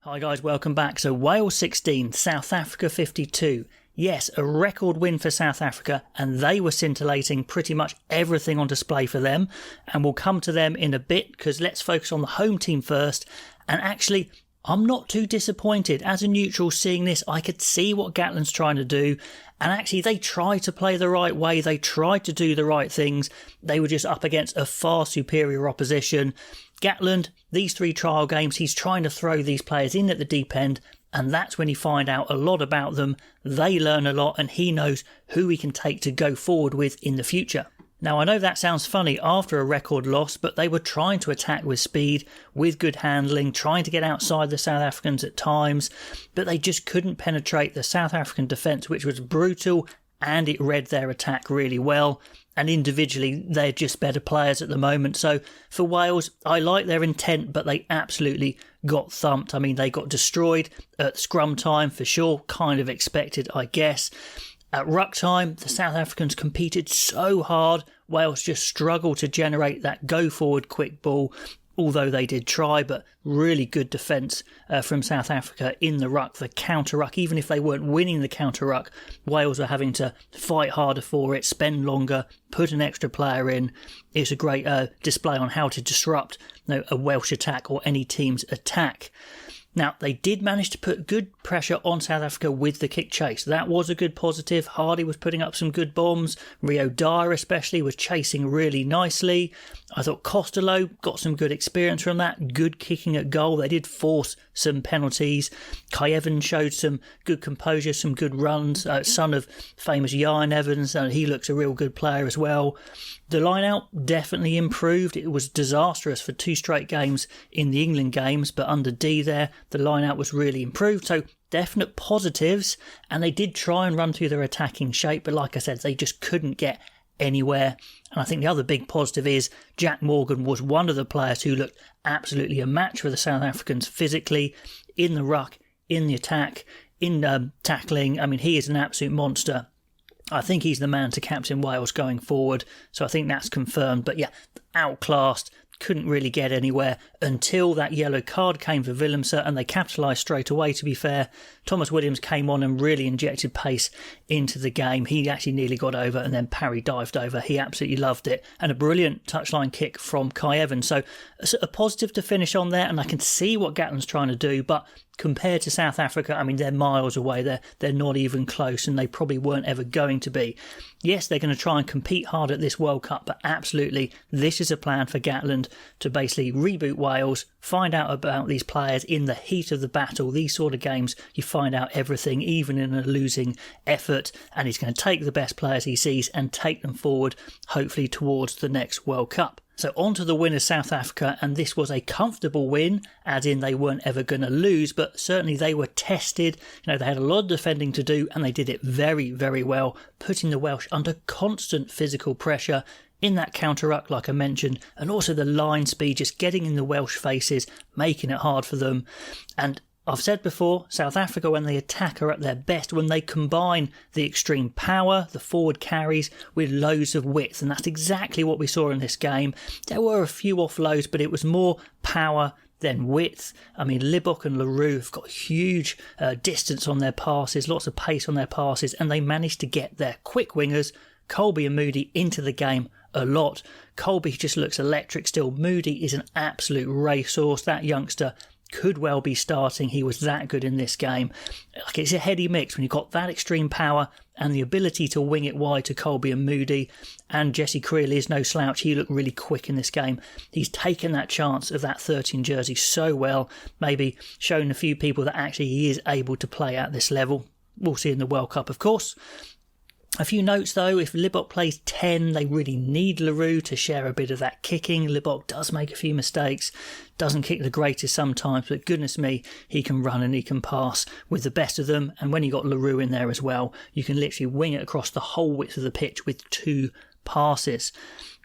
Hi guys, welcome back. So Wales 16, South Africa 52. Yes, a record win for South Africa, and they were scintillating, pretty much everything on display for them. And we'll come to them in a bit, because let's focus on the home team first. And actually, I'm not too disappointed. As a neutral seeing this, I could see what Gatland's trying to do. And actually, they tried to play the right way. They tried to do the right things. They were just up against a far superior opposition. Gatland, these 3 trial games, he's trying to throw these players in at the deep end. And that's when you find out a lot about them. They learn a lot, and he knows who he can take to go forward with in the future. Now, I know that sounds funny after a record loss, but they were trying to attack with speed, with good handling, trying to get outside the South Africans at times, but they just couldn't penetrate the South African defence, which was brutal, and it read their attack really well. And individually, they're just better players at the moment. So for Wales, I like their intent, but they absolutely got thumped. I mean, they got destroyed at scrum time for sure, kind of expected, I guess. At ruck time, the South Africans competed so hard. Wales just struggled to generate that go-forward quick ball, although they did try, but really good defence from South Africa in the ruck, the counter-ruck. Even if they weren't winning the counter-ruck, Wales were having to fight harder for it, spend longer, put an extra player in. It's a great display on how to disrupt a Welsh attack or any team's attack. Now, they did manage to put good pressure on South Africa with the kick chase. That was a good positive. Hardy was putting up some good bombs. Rio Dyer especially was chasing really nicely. I thought Costello got some good experience from that. Good kicking at goal. They did force some penalties. Kai Evans showed some good composure, some good runs. Son of famous Ian Evans. He looks a real good player as well. The line-out definitely improved. It was disastrous for 2 straight games in the England games, but under D there, the line-out was really improved. So definite positives, and they did try and run through their attacking shape, but like I said, they just couldn't get anywhere. And I think the other big positive is Jack Morgan was one of the players who looked absolutely a match for the South Africans physically, in the ruck, in the attack, in tackling. I mean, he is an absolute monster. I think he's the man to captain Wales going forward, so I think that's confirmed. But yeah, outclassed, couldn't really get anywhere until that yellow card came for Willemse, and they capitalised straight away, to be fair. Thomas Williams came on and really injected pace into the game. He actually nearly got over, and then Parry dived over. He absolutely loved it. And a brilliant touchline kick from Kai Evans. So a positive to finish on there, and I can see what Gatland's trying to do, but compared to South Africa, I mean, they're miles away. They're not even close, and they probably weren't ever going to be. Yes, they're going to try and compete hard at this World Cup, but absolutely, this is a plan for Gatland to basically reboot Wales, find out about these players in the heat of the battle. These sort of games, you find out everything, even in a losing effort, and he's going to take the best players he sees and take them forward, hopefully towards the next World Cup. So on to the winners, South Africa, and this was a comfortable win, as in they weren't ever going to lose, but certainly they were tested. They had a lot of defending to do, and they did it very, very well, putting the Welsh under constant physical pressure in that counter-ruck, like I mentioned, and also the line speed, just getting in the Welsh faces, making it hard for them. And I've said before, South Africa, when they attack, are at their best when they combine the extreme power, the forward carries, with loads of width. And that's exactly what we saw in this game. There were a few offloads, but it was more power than width. I mean, Libbok and Leroux have got huge distance on their passes, lots of pace on their passes, and they managed to get their quick wingers, Colby and Moody, into the game a lot. Colby just looks electric still. Moody is an absolute racehorse. That youngster could well be starting. He was that good in this game. Like, it's a heady mix when you've got that extreme power and the ability to wing it wide to Colby and Moody. And Jesse Creeley is no slouch. He looked really quick in this game. He's taken that chance of that 13 jersey so well, maybe showing a few people that actually he is able to play at this level. We'll see in the World Cup, of course. A few notes though, if Libbok plays 10, they really need Leroux to share a bit of that kicking. Libbok does make a few mistakes, doesn't kick the greatest sometimes, but goodness me, he can run and he can pass with the best of them. And when you got Leroux in there as well, you can literally wing it across the whole width of the pitch with 2 passes.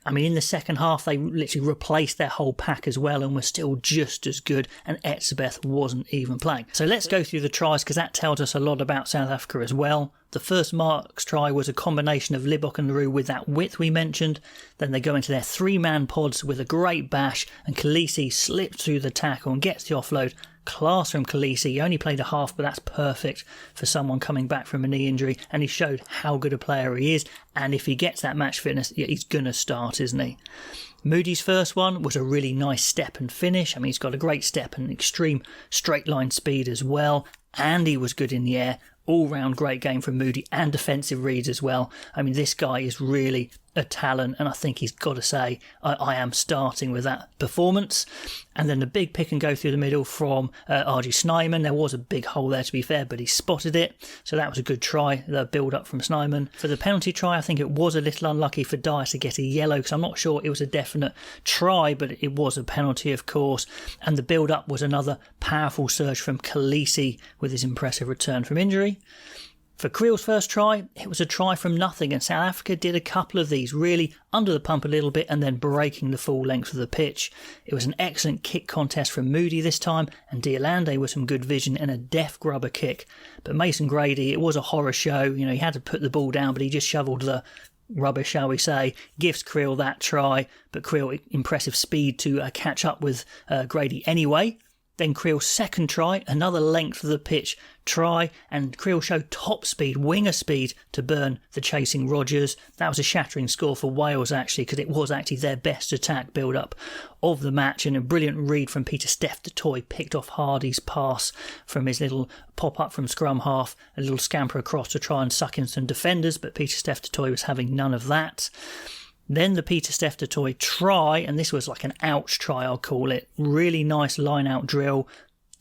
I mean, in the second half, they literally replaced their whole pack as well and were still just as good, and Etzebeth wasn't even playing. So let's go through the tries, because that tells us a lot about South Africa as well. The first Mark's try was a combination of Libbok and Leroux with that width we mentioned. Then they go into their 3-man pods with a great bash, and Khaleesi slips through the tackle and gets the offload Class from Khaleesi. He only played a half, but that's perfect for someone coming back from a knee injury, and he showed how good a player he is, and if he gets that match fitness, he's going to start, isn't he? Moody's first one was a really nice step and finish. I mean, he's got a great step and extreme straight line speed as well, and he was good in the air. All-round great game from Moody, and defensive reads as well. I mean, this guy is really a talent, and I think he's got to say, I am starting with that performance. And then the big pick and go through the middle from RG Snyman. There was a big hole there, to be fair, but he spotted it, so that was a good try, the build-up from Snyman. For the penalty try, I think it was a little unlucky for Dyer to get a yellow, because I'm not sure it was a definite try, but it was a penalty, of course. And the build-up was another powerful surge from Khaleesi with his impressive return from injury. For Creel's first try, it was a try from nothing, and South Africa did a couple of these, really under the pump a little bit and then breaking the full length of the pitch. It was an excellent kick contest from Moody this time, and D'Alande with some good vision and a deft grubber kick. But Mason Grady, it was a horror show. He had to put the ball down, but he just shoveled the rubber, shall we say, gives Creel that try, but Creel impressive speed to catch up with Grady anyway. Then Creel's second try, another length of the pitch try, and Creel showed top speed, winger speed, to burn the chasing Rogers. That was a shattering score for Wales, actually, because it was actually their best attack build-up of the match, and a brilliant read from Peter Steph du Toit picked off Hardy's pass from his little pop-up from scrum half, a little scamper across to try and suck in some defenders, but Peter Steph du Toit was having none of that. Then the Peter Steph du Toit try, and this was like an ouch try, I'll call it. Really nice line-out drill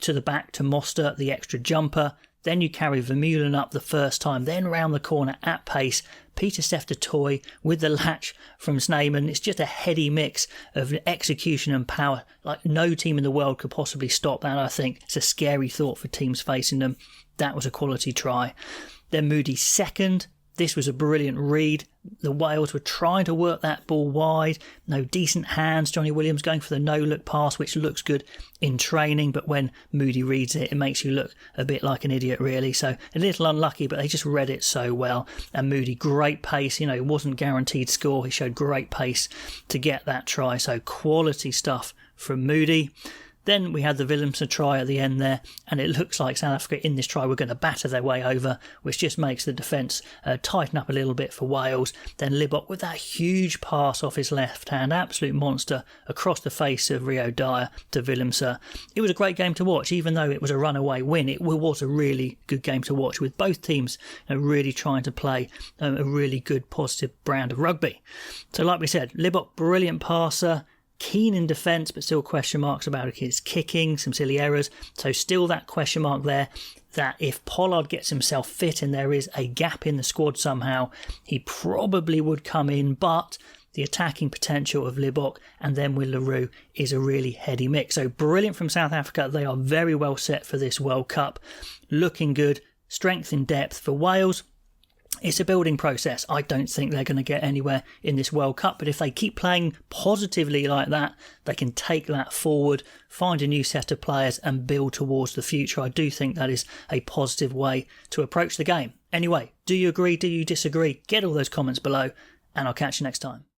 to the back to Moster, the extra jumper. Then you carry Vermeulen up the first time, then round the corner at pace. Peter Steph du Toit with the latch from Snyman. It's just a heady mix of execution and power. Like no team in the world could possibly stop that, I think. It's a scary thought for teams facing them. That was a quality try. Then Moody's second. This was a brilliant read. The Wales were trying to work that ball wide. No decent hands. Johnny Williams going for the no-look pass, which looks good in training, but when Moody reads it, it makes you look a bit like an idiot, really. So a little unlucky, but they just read it so well. And Moody, great pace. It wasn't guaranteed score. He showed great pace to get that try. So quality stuff from Moody. Then we had the Willemse try at the end there, and it looks like South Africa in this try were going to batter their way over, which just makes the defence tighten up a little bit for Wales. Then Libbok with that huge pass off his left hand, absolute monster, across the face of Rio Dyer to Willemse. It was a great game to watch, even though it was a runaway win. It was a really good game to watch, with both teams really trying to play a really good, positive brand of rugby. So like we said, Libbok, brilliant passer, keen in defence, but still question marks about his kicking, some silly errors. So still that question mark there, that if Pollard gets himself fit and there is a gap in the squad somehow, he probably would come in, but the attacking potential of Libbok and then with LaRue is a really heady mix. So brilliant from South Africa. They are very well set for this World Cup. Looking good. Strength in depth for Wales. It's a building process. I don't think they're going to get anywhere in this World Cup, but if they keep playing positively like that, they can take that forward, find a new set of players and build towards the future. I do think that is a positive way to approach the game. Anyway, do you agree? Do you disagree? Get all those comments below, and I'll catch you next time.